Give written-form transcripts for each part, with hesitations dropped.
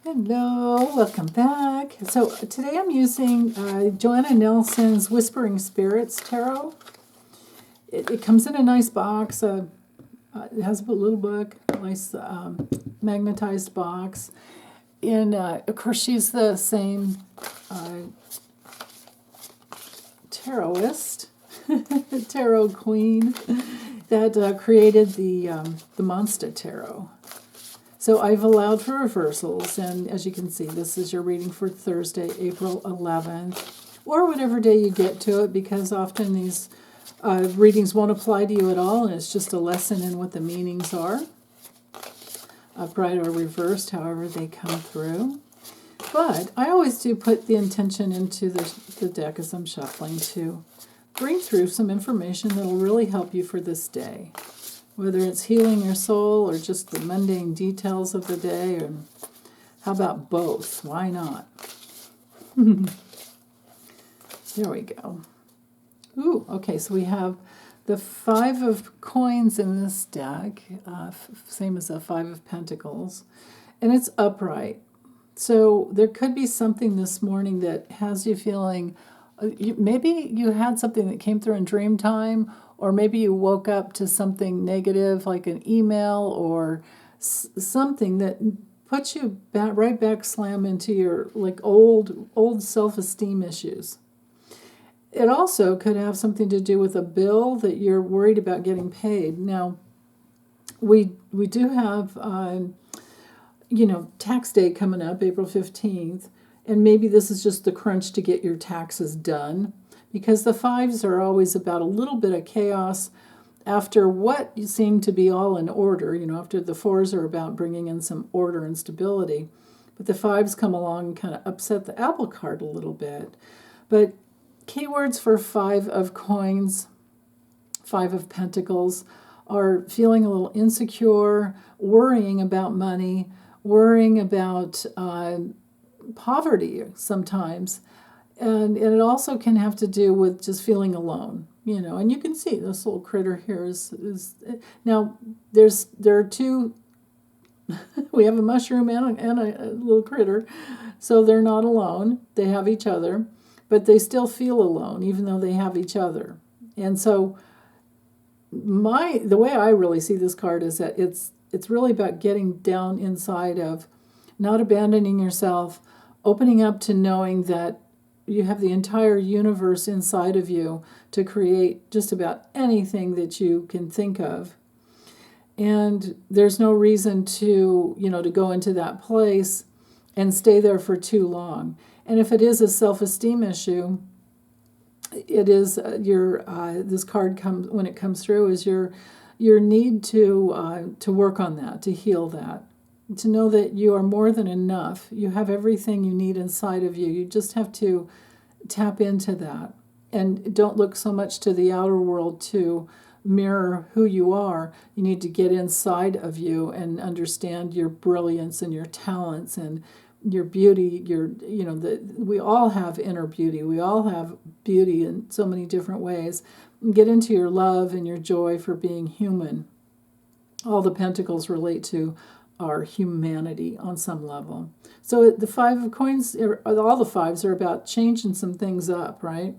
Hello, welcome back. So today I'm using Joanna Nelson's Whispering Spirits Tarot. It comes in a nice box. It has a little book, a nice magnetized box. And of course, she's the same tarotist, tarot queen that created the Monster Tarot. So I've allowed for reversals, and as you can see, this is your reading for Thursday, April 11th, or whatever day you get to it, because often these readings won't apply to you at all, and it's just a lesson in what the meanings are, upright or reversed, however they come through. But I always do put the intention into the deck as I'm shuffling to bring through some information that will really help you for this day. Whether it's healing your soul or just the mundane details of the day, or how about both? Why not? There we go. Ooh, okay, so we have the 5 of coins in this deck, same as the 5 of pentacles, and it's upright. So there could be something this morning that has you feeling, maybe you had something that came through in dream time, or maybe you woke up to something negative like an email or something that puts you right back slam into your like old self-esteem issues. It also could have something to do with a bill that you're worried about getting paid. Now, we do have tax day coming up, April 15th, and maybe this is just the crunch to get your taxes done. Because the 5s are always about a little bit of chaos after what seem to be all in order. After the 4s are about bringing in some order and stability. But the 5s come along and kind of upset the apple cart a little bit. But keywords for 5 of coins, 5 of pentacles, are feeling a little insecure, worrying about money, worrying about poverty sometimes. And it also can have to do with just feeling alone, and you can see this little critter here is now there are 2, we have a mushroom and a little critter, so they're not alone. They have each other, but they still feel alone, even though they have each other. And so the way I really see this card is that it's really about getting down inside of not abandoning yourself, opening up to knowing that you have the entire universe inside of you to create just about anything that you can think of. And there's no reason to go into that place and stay there for too long. And if it is a self-esteem issue, it is this card comes when it comes through is your need to work on that, to heal that. To know that you are more than enough. You have everything you need inside of you. You just have to tap into that. And don't look so much to the outer world to mirror who you are. You need to get inside of you and understand your brilliance and your talents and your beauty. We all have inner beauty. We all have beauty in so many different ways. Get into your love and your joy for being human. All the pentacles relate to our humanity on some level. So the 5 of coins, all the 5s are about changing some things up, right?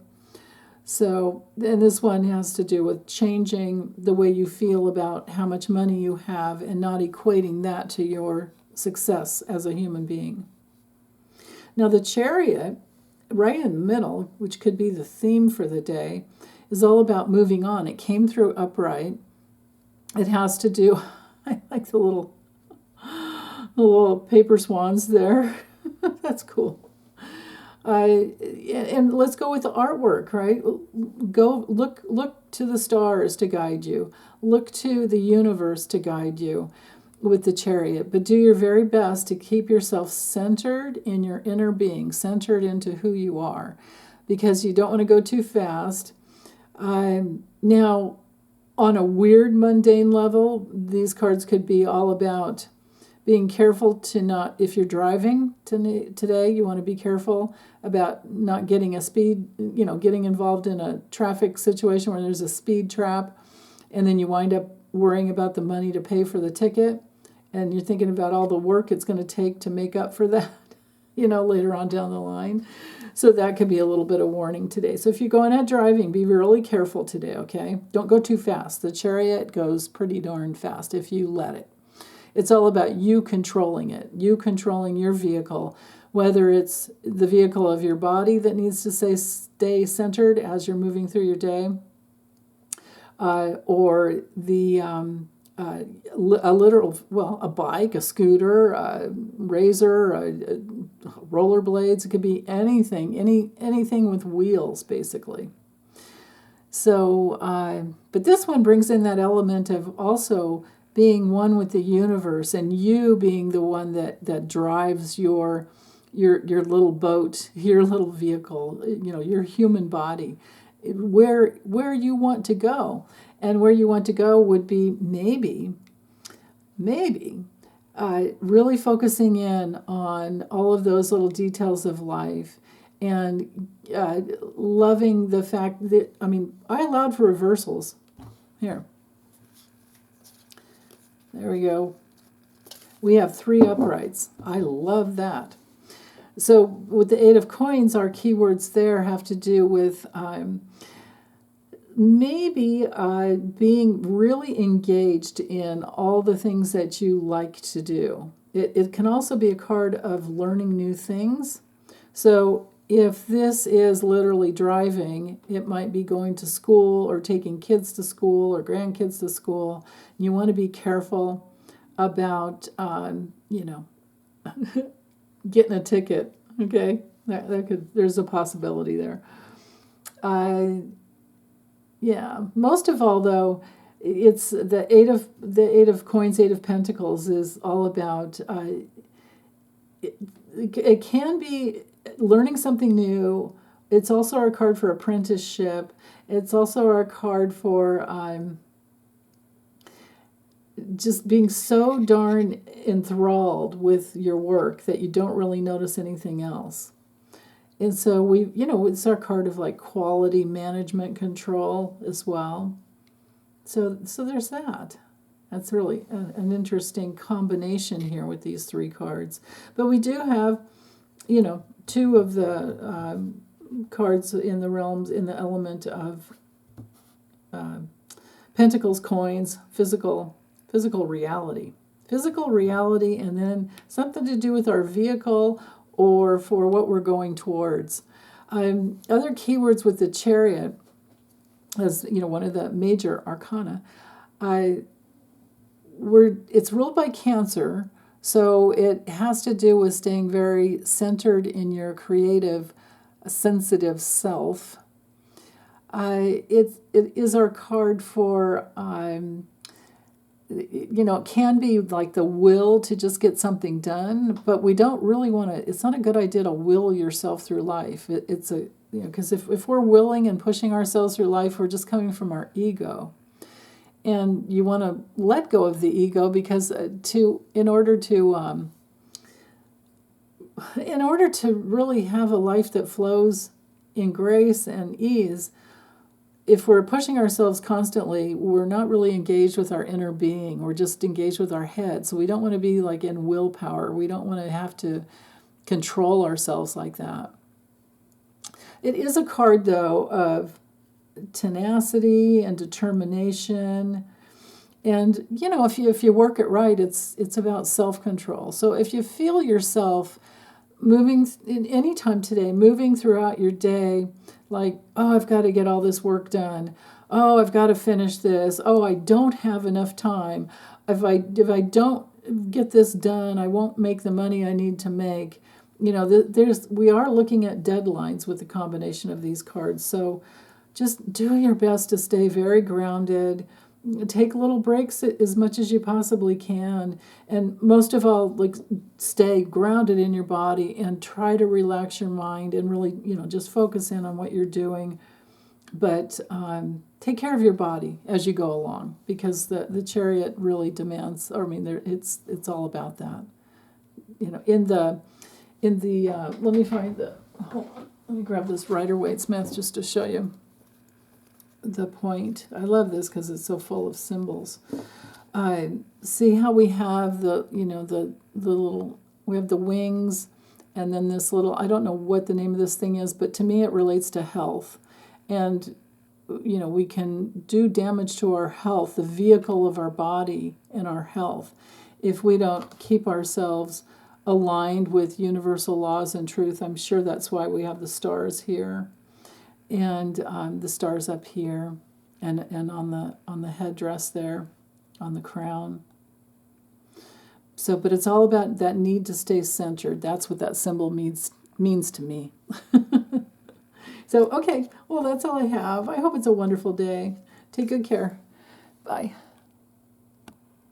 So, and this one has to do with changing the way you feel about how much money you have and not equating that to your success as a human being. Now the Chariot, right in the middle, which could be the theme for the day, is all about moving on. It came through upright. It has to do, I like the little paper swans there. That's cool. And let's go with the artwork, right? Go look to the stars to guide you. Look to the universe to guide you with the Chariot. But do your very best to keep yourself centered in your inner being, centered into who you are, because you don't want to go too fast. Now, on a weird, mundane level, these cards could be all about being careful to not, if you're driving today, you want to be careful about not getting getting involved in a traffic situation where there's a speed trap, and then you wind up worrying about the money to pay for the ticket, and you're thinking about all the work it's going to take to make up for that, later on down the line. So that could be a little bit of warning today. So if you're going out driving, be really careful today, okay? Don't go too fast. The Chariot goes pretty darn fast if you let it. It's all about you controlling it, you controlling your vehicle, whether it's the vehicle of your body that needs to stay centered as you're moving through your day, or a bike, a scooter, a razor, rollerblades. It could be anything, anything with wheels, basically. So, but this one brings in that element of also being one with the universe, and you being the one that drives your little boat, your little vehicle, your human body, where you want to go. And where you want to go would be maybe really focusing in on all of those little details of life, and loving the fact that, I allowed for reversals. Here. There we go. We have 3 uprights. I love that. So with the 8 of coins, our keywords there have to do with maybe being really engaged in all the things that you like to do. It can also be a card of learning new things. So if this is literally driving, it might be going to school or taking kids to school or grandkids to school. You want to be careful about, getting a ticket. Okay, there's a possibility there. Most of all, though, it's the eight of coins, 8 of pentacles is all about. It can be learning something new. It's also our card for apprenticeship. It's also our card for just being so darn enthralled with your work that you don't really notice anything else. And so it's our card of like quality management control as well. So there's that. That's really an interesting combination here with these 3 cards. But we do have, 2 of the cards in the realms, in the element of pentacles, coins, physical reality. Physical reality, and then something to do with our vehicle or for what we're going towards. Other keywords with the Chariot, as one of the major arcana, it's ruled by Cancer, so it has to do with staying very centered in your creative, sensitive self. It is our card for it can be like the will to just get something done, but we don't really want to. It's not a good idea to will yourself through life. It's because if we're willing and pushing ourselves through life, we're just coming from our ego, and you want to let go of the ego because in order to really have a life that flows in grace and ease. If we're pushing ourselves constantly, we're not really engaged with our inner being. We're just engaged with our head. So we don't want to be like in willpower. We don't want to have to control ourselves like that. It is a card, though, of tenacity and determination. And, if you work it right, it's about self-control. So if you feel yourself moving any time today, moving throughout your day, like, oh, I've got to get all this work done. Oh, I've got to finish this. Oh, I don't have enough time. If I don't get this done, I won't make the money I need to make. We are looking at deadlines with the combination of these cards. So just do your best to stay very grounded. Take little breaks as much as you possibly can, and most of all, like, stay grounded in your body and try to relax your mind and really, just focus in on what you're doing. But take care of your body as you go along, because the Chariot really demands. It's all about that. Let me find the. Hold on, let me grab this Rider-Waite-Smith just to show you the point. I love this because it's so full of symbols. See how we have the, the little, we have the wings, and then this little, I don't know what the name of this thing is, but to me it relates to health. And, we can do damage to our health, the vehicle of our body and our health, if we don't keep ourselves aligned with universal laws and truth. I'm sure that's why we have the stars here, and the stars up here, and on the headdress there, on the crown. So, but it's all about that need to stay centered. That's what that symbol means to me. So, okay, well, that's all I have. I hope it's a wonderful day. Take good care. Bye.